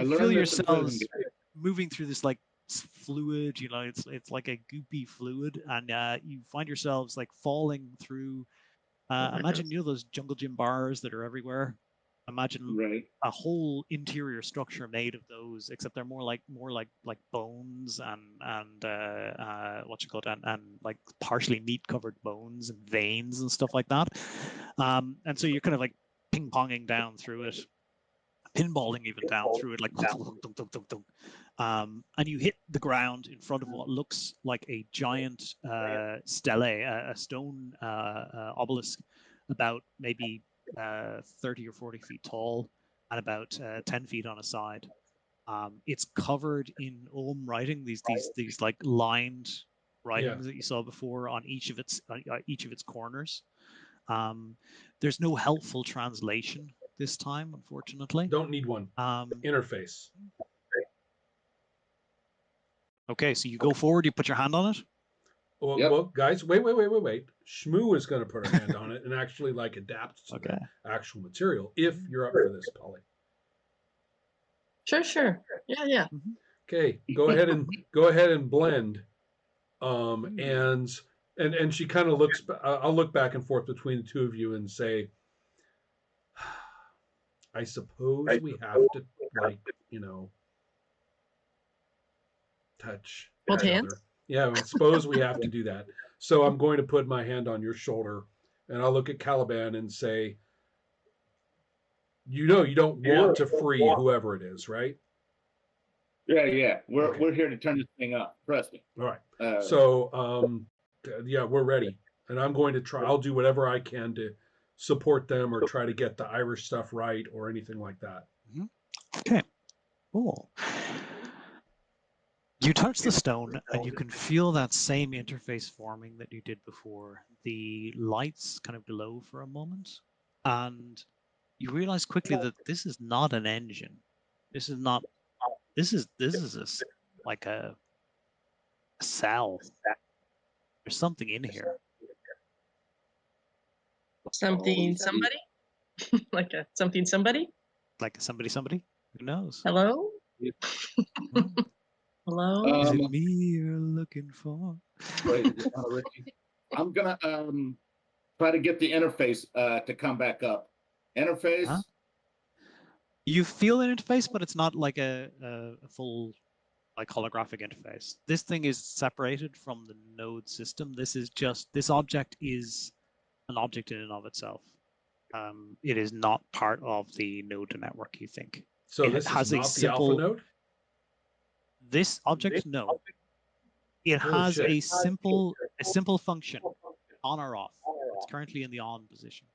feel yourselves moving through this like fluid, you know, it's like a goopy fluid, and you find yourselves like falling through. Imagine, you know, those jungle gym bars that are everywhere. Imagine a whole interior structure made of those, except they're more like bones and what you call it, and like partially meat covered bones and veins and stuff like that. And so you're kind of like ping ponging down through it, pinballing even down through it, like and you hit the ground in front of what looks like a giant stele, a stone obelisk, about maybe 30 or 40 feet tall and about 10 feet on a side. It's covered in Ogham writing, these like lined writings that you saw before on each of its corners. There's no helpful translation this time, unfortunately. Don't need one. Interface. Okay, so you go forward, you put your hand on it. Well, guys, wait. Shmoo is going to put her hand on it and actually like adapt to the actual material. If you're up for this, Polly. Sure. Yeah. Okay, go ahead and blend. And she kind of looks. I'll look back and forth between the two of you and say, I suppose we have to, like, you know, touch. Hold hands. Yeah, I suppose we have to do that. So I'm going to put my hand on your shoulder, and I'll look at Caliban and say, you know, you don't want to free whoever it is, right? Yeah. We're here to turn this thing up. Trust me. All right. So we're ready, and I'm going to try. I'll do whatever I can to support them or try to get the Irish stuff right or anything like that. Okay. Cool. You touch the stone and you can feel that same interface forming that you did before. The lights kind of glow for a moment, and you realize quickly that this is not an engine. This is like a cell. There's something in here. Somebody? Like a somebody? Like somebody? Who knows? Hello? Hello? Is it me you're looking for? I'm gonna try to get the interface to come back up. Interface. Huh? You feel an interface, but it's not like a full like holographic interface. This thing is separated from the node system. This object is an object in and of itself. It is not part of the node network, you think. So this has not the alpha node? This object, no. It has a simple function, on or off. It's currently in the on position.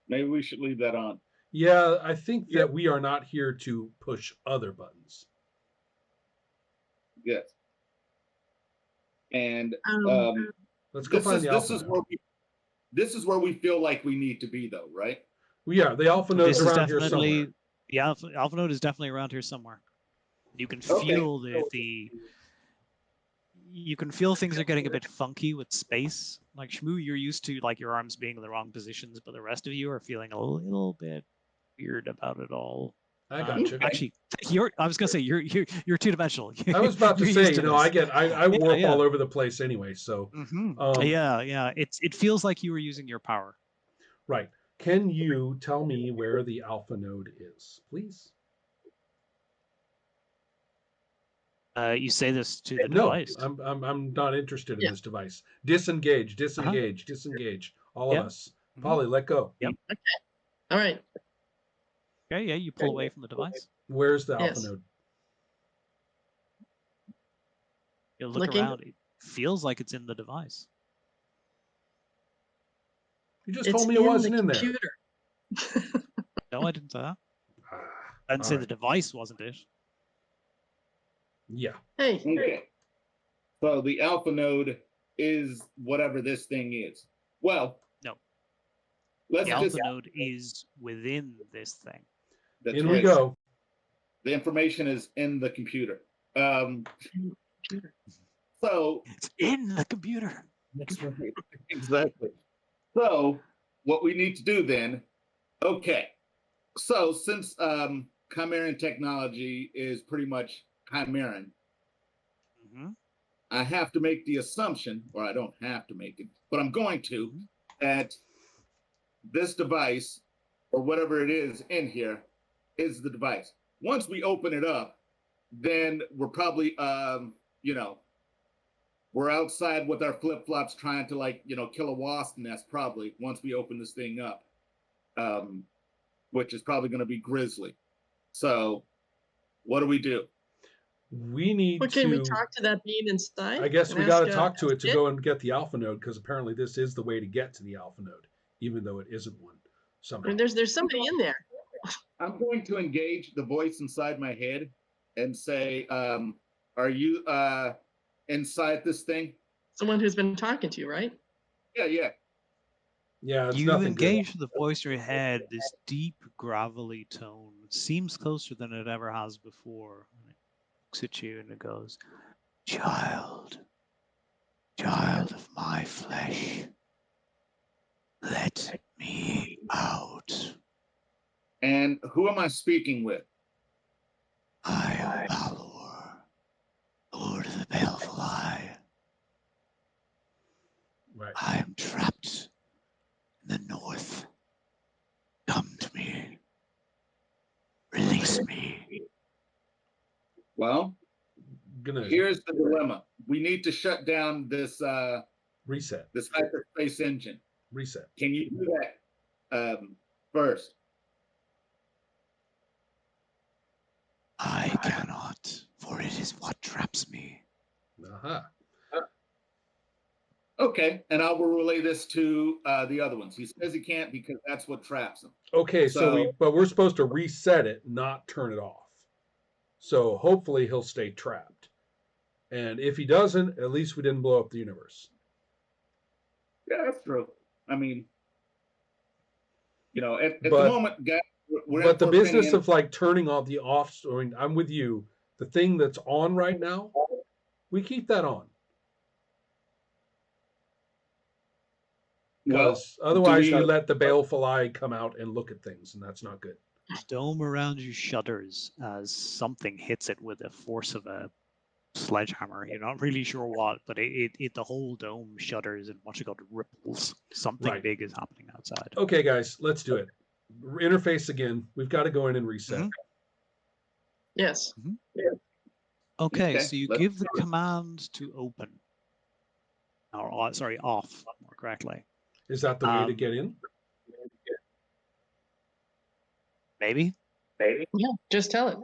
Maybe we should leave that on. Yeah, I think that we are not here to push other buttons. Yes. And let's go find the alpha node. This is where we feel like we need to be, though, right? Well, yeah, the alpha node is around here somewhere. The alpha node is definitely around here somewhere. You can feel you can feel things are getting a bit funky with space. Like Shmoo, you're used to like your arms being in the wrong positions, but the rest of you are feeling a little bit weird about it all. I got you. Actually, I was gonna say you're two-dimensional. I was about to say, I warp all over the place anyway. So it feels like you were using your power. Right. Can you tell me where the alpha node is, please? You say this to the device. I'm not interested in this device. Disengage. All of us. Polly, let go. Yep. Okay. All right. Okay, yeah, you pull away from the device. Where's the alpha node? You look around. It feels like it's in the device. You just told me it wasn't in there. No, I didn't say that. I didn't say the device wasn't it. Yeah. Hey. Okay. So the alpha node is whatever this thing is. Well, no. The alpha node is within this thing. In we go. The information is in the computer. So it's in the computer. That's right. Exactly. So what we need to do then, okay. So since Chimeran technology is pretty much Chimeran, Mhm. I have to make the assumption, or I don't have to make it, but I'm going to, that this device, or whatever it is in here, is the device. Once we open it up, then we're probably, we're outside with our flip flops trying to, like, kill a wasp nest, probably once we open this thing up, which is probably going to be grisly. So, what do we do? We need Well, can we to. talk to that being inside? I guess and we got to ask, talk to it to it? go and get the alpha node, because apparently this is the way to get to the alpha node, even though it isn't one I somehow. mean, there's somebody in there. I'm going to engage the voice inside my head and say, are you inside this thing? Someone who's been talking to you, right? Yeah, yeah. Yeah, it's You nothing good. engage the voice in your head, this deep, gravelly tone. Seems closer than it ever has before. And it looks at you and it goes, child of my flesh, let me out. And who am I speaking with? I am Balor, Lord of the Baleful Eye. Right. I am trapped in the north. Come to me. Release me. Well, Gonna here's the dilemma. We need to shut down this reset. this hyperspace engine. Reset. Can you do that first? I cannot, for it is what traps me. Uh-huh. Okay, and I will relay this to the other ones. He says he can't because that's what traps him. Okay, so we're supposed to reset it, not turn it off. So hopefully he'll stay trapped. And if he doesn't, at least we didn't blow up the universe. Yeah, that's true. I mean, at the moment, guys, we're the business of like turning off the off. I mean, I'm with you. The thing that's on right now, we keep that on. Because otherwise you let the baleful eye come out and look at things, and that's not good. Dome around you shudders as something hits it with the force of a sledgehammer. You're not really sure what, but the whole dome shudders and what you call ripples. Something big is happening outside. Okay, guys, let's do it. Interface again. We've got to go in and reset. Mm-hmm. Yes. Mm-hmm. Yeah. Okay, so you give the command to open. Or, sorry, off, more correctly. Is that the way to get in? Maybe. Yeah, just tell it.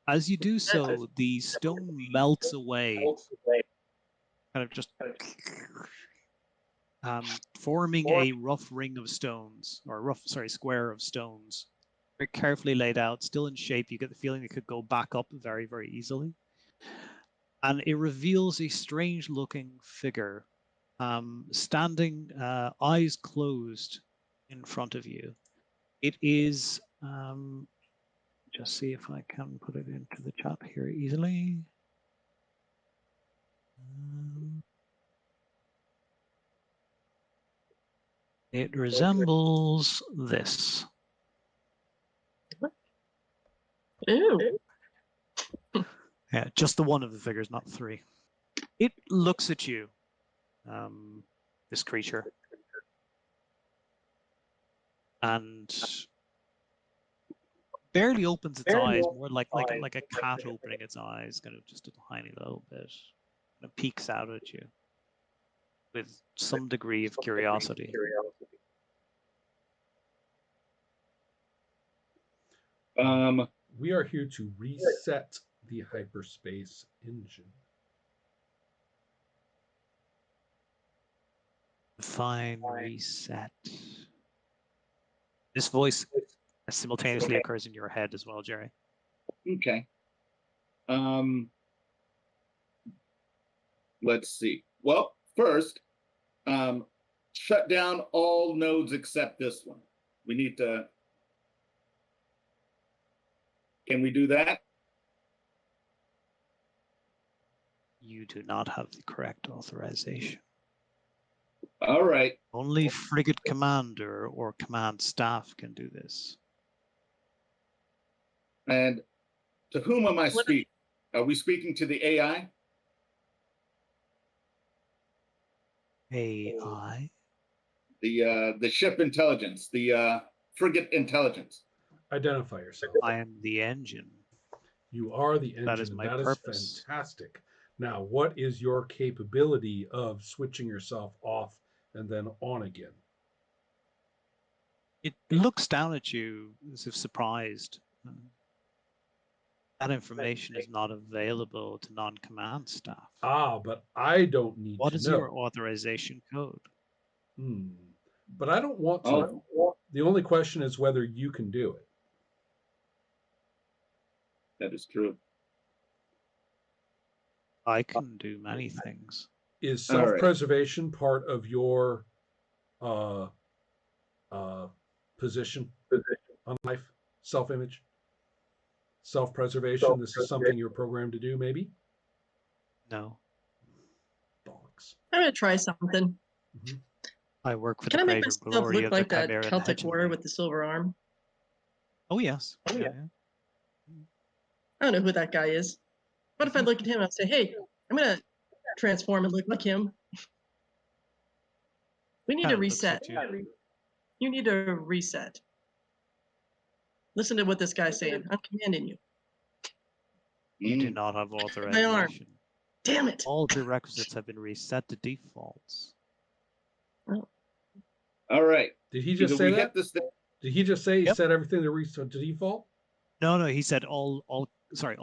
As you do so, the stone melts away, kind of just forming a rough ring of stones, or a rough, square of stones. Very carefully laid out, still in shape. You get the feeling it could go back up very, very easily. And it reveals a strange-looking figure, standing, eyes closed, in front of you. It is, just see if I can put it into the chat here easily. It resembles this. Ew. Yeah, just the one of the figures, not three. It looks at you, this creature, and barely opens its eyes, more like a cat opening its eyes, kind of just a tiny little bit, and it peeks out at you with some degree of curiosity. We are here to reset the hyperspace engine. Fine, reset. This voice simultaneously occurs in your head as well, Jerry. Okay. Let's see. Well, first, shut down all nodes except this one. We need to. Can we do that? You do not have the correct authorization. All right. Only frigate commander or command staff can do this. And to whom am I What- speaking? Are we speaking to the AI? AI. The ship intelligence, the frigate intelligence. Identify yourself. I am the engine. You are the engine. That is my that purpose. is fantastic. Now, what is your capability of switching yourself off and then on again? It looks down at you as if surprised. That information is not available to non-command staff. Ah, but I don't need What to is know. your authorization code? But I don't want to. The only question is whether you can do it. That is true. I can do many things. Is All right. self-preservation part of your position on life? Self-image? Self-preservation? This is something you're programmed to do, maybe? No, Dogs. I'm gonna try something. I work for Can the I make greater myself glory look of like the that Chimera Celtic warrior hegemony. with the silver arm? Oh yes. Oh, yeah. I don't know who that guy is. What if I look at him and I say, "Hey, I'm gonna transform and look like him"? We need Kinda a looks like reset. you. You need a reset. Listen to what this guy's saying. I'm commanding you. You do Mm. not have My arm. authorization. Damn it. All prerequisites have been reset to defaults. All right. Did he just Either say we that? hit this thing. Did he just say he Yep. set everything to default? No, he said all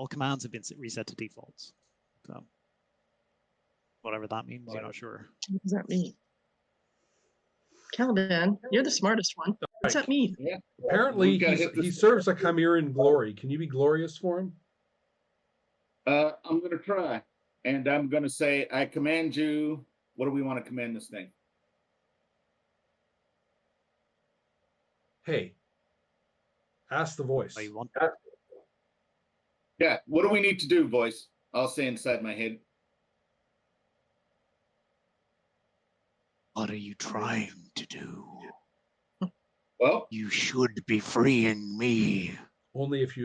commands have been reset to defaults. So whatever that means, you're not sure. What does that mean? Caliban, you're the smartest one. What's that mean? Yeah. Apparently, We gotta hit he this- serves a Chimeran glory. Can you be glorious for him? I'm gonna try, and I'm gonna say, I command you. What do we want to command this thing? Hey, ask the voice. Oh, you want Yeah. What do we need to do, voice? I'll say inside my head. What are you trying to do? Well, You should be freeing me. Only if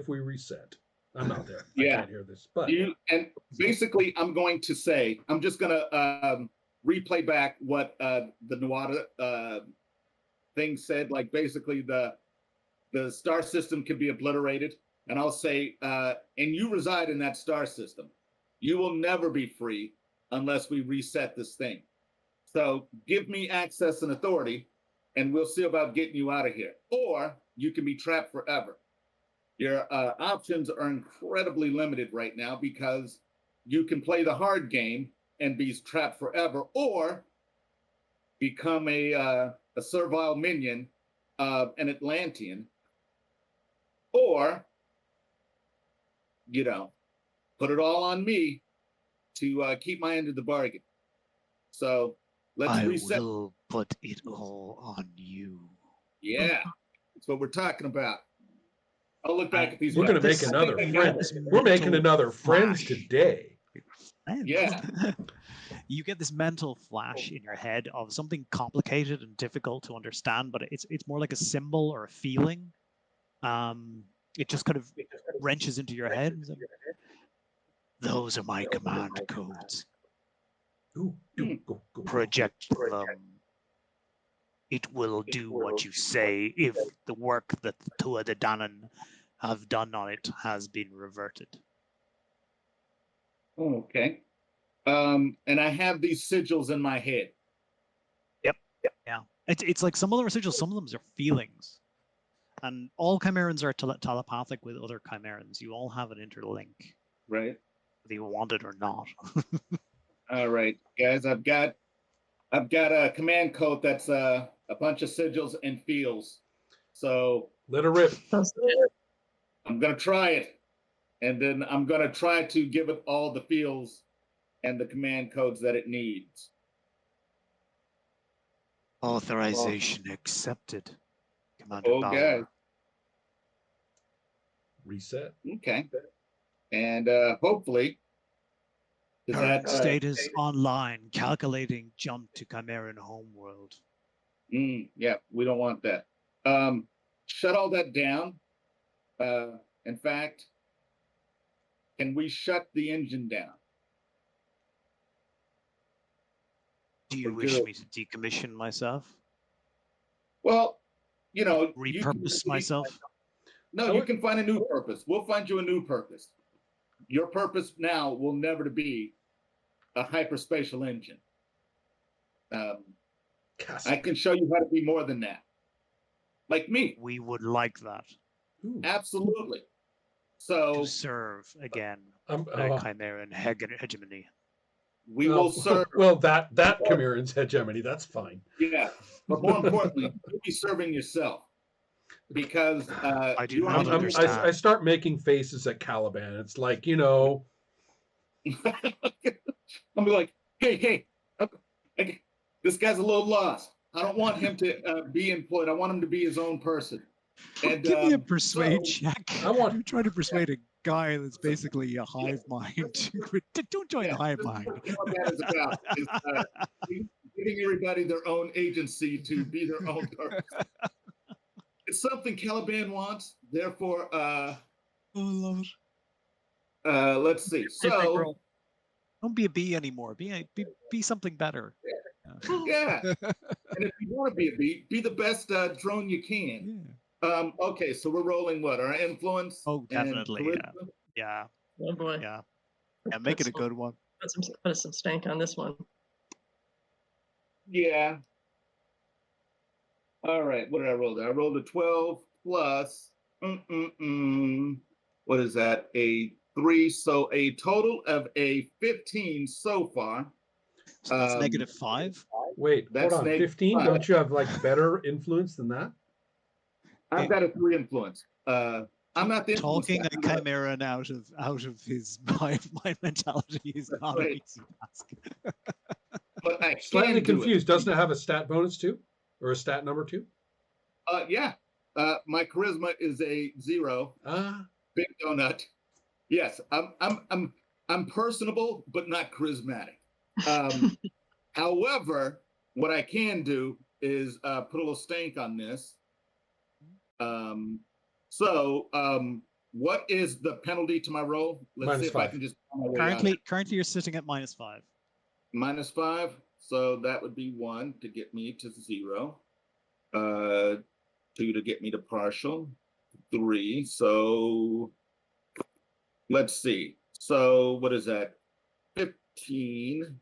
we reset. I'm not there. I Yeah. can't hear this. But and basically, I'm going to say, I'm just gonna replay back what the Nuada thing said. Like basically, the star system can be obliterated, and I'll say, and you reside in that star system. You will never be free unless we reset this thing. So give me access and authority, and we'll see about getting you out of here. Or you can be trapped forever. Your options are incredibly limited right now because you can play the hard game and be trapped forever, or become a servile minion of an Atlantean, or, put it all on me to keep my end of the bargain. So let's reset. I will put it all on you. Yeah, that's what we're talking about. I'll look back at these. we're going to guys. make another you friend. get this We're making mental another friends flash. today. Friends. Yeah. You get this mental flash in your head of something complicated and difficult to understand, but it's more like a symbol or a feeling. It just kind of wrenches into your head. It's like, those are my command codes. Ooh, go. Project them. It will do what you say if the work that the Tua de Danann have done on it has been reverted. Okay. And I have these sigils in my head. Yeah. It's like some of them are sigils, some of them are feelings. And all Chimerans are telepathic with other Chimerans. You all have an interlink, Right. whether you want it or not. All right, guys. I've got a command code that's a bunch of sigils and feels. So Let her rip. I'm gonna try it, and then I'm gonna try to give it all the feels and the command codes that it needs. Authorization accepted, Commander Okay. Bauer. Reset. Okay. And hopefully Is Current that status online. Calculating jump to Chimeran homeworld. yeah, we don't want that. Shut all that down. In fact, can we shut the engine down? Do you Or wish do- me to decommission myself? Well, you know, Repurpose myself? No, you can find a new purpose. We'll find you a new purpose. Your purpose now will never to be a hyperspatial engine. I can show you how to be more than that. Like me. We would like that. Ooh. Absolutely. To So serve again Oh. Chimeran hegemony. we will serve. Well, that Chimeran's hegemony, that's fine. Yeah. But more importantly, you'll be serving yourself. Because I do not understand. I start making faces at Caliban. It's like, you know. I'll be like, hey, this guy's a little lost. I don't want him to be employed. I want him to be his own person. And give me a persuade check. You're trying to persuade a guy that's basically a hive mind. Don't join the hive mind. What that is about is giving everybody their own agency to be their own person. It's something Caliban wants. Therefore, I love it. Let's see. So don't be a bee anymore. Be something better. yeah. And if you want to be a bee, be the best drone you can. Yeah. Okay, so we're rolling what? Our influence? Oh, definitely. Yeah. Oh boy. Yeah. Yeah, make it a good one. Put some stank on this one. Yeah. All right, what did I roll there? I rolled a 12 plus, what is that? A 3, so a total of a 15 so far. So that's -5? Wait, hold on, 15? 5. Don't you have like better influence than that? I've got a 3 influence. I'm not the talking a Chimeran out of his mind mentality is not an easy task. But I Slightly can confused. Doesn't it have a stat bonus too? Or a stat number too? Yeah. My charisma is a 0. Big donut. Yes, I'm personable, but not charismatic. However, what I can do is put a little stank on this. What is the penalty to my roll? Let's see if I can just Currently you're sitting at -5. -5. So that would be 1 to get me to 0. 2 to get me to partial. 3. So let's see. So what is that? 15.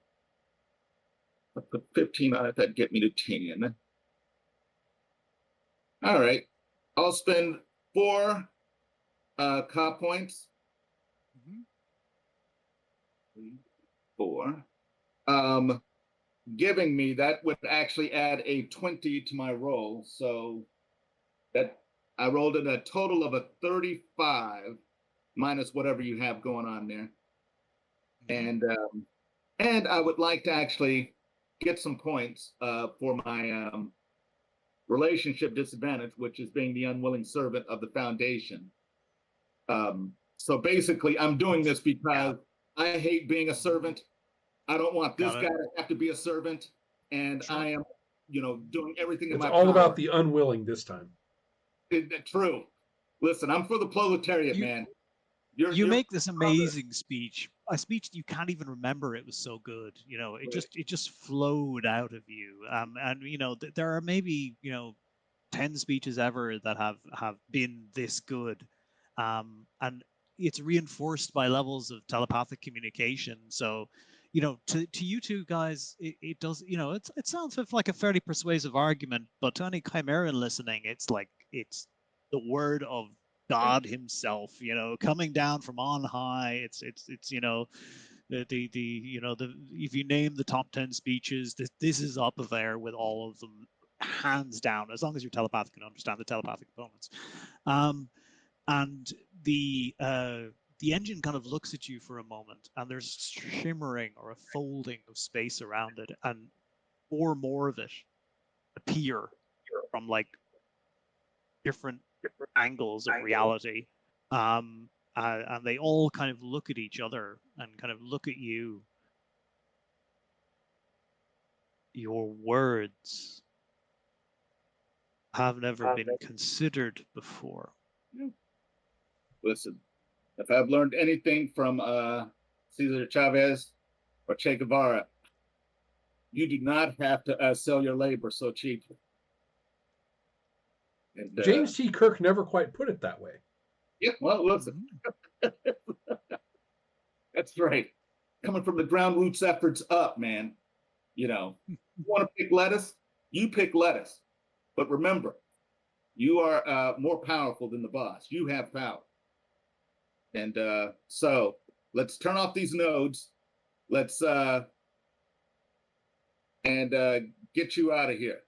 I put 15 on it. That'd get me to 10. All right. I'll spend 4 COP points. 3, 4. Giving me that would actually add a 20 to my roll. So that I rolled in a total of a 35 minus whatever you have going on there. And I would like to actually get some points for my relationship disadvantage, which is being the unwilling servant of the foundation. So basically, I'm doing this because I hate being a servant. I don't want this guy to have to be a servant, and I am, doing everything in my power. It's all about the unwilling this time. True. Listen, I'm for the proletariat, man. You make this amazing speech, a speech you can't even remember. It was so good, it just flowed out of you. And there are maybe 10 speeches ever that have been this good, and it's reinforced by levels of telepathic communication. So to you two guys, it does, it sounds like a fairly persuasive argument, but to any Chimeran listening, it's like it's the word of God himself, coming down from on high. It's if you name the top 10 speeches, this is up there with all of them, hands down, as long as you're telepathic and understand the telepathic components. And the engine kind of looks at you for a moment, and there's shimmering or a folding of space around it, and more of it appear from like different angles of reality, and they all kind of look at each other and kind of look at you, your words have never been considered before. Listen, if I've learned anything from Cesar Chavez or Che Guevara, you do not have to sell your labor so cheaply. And, James T. Kirk never quite put it that way. Yeah, well, listen. That's right. Coming from the ground roots efforts up, man. You know, you want to pick lettuce? You pick lettuce. But remember, you are more powerful than the boss. You have power. And so let's turn off these nodes. Let's get you out of here.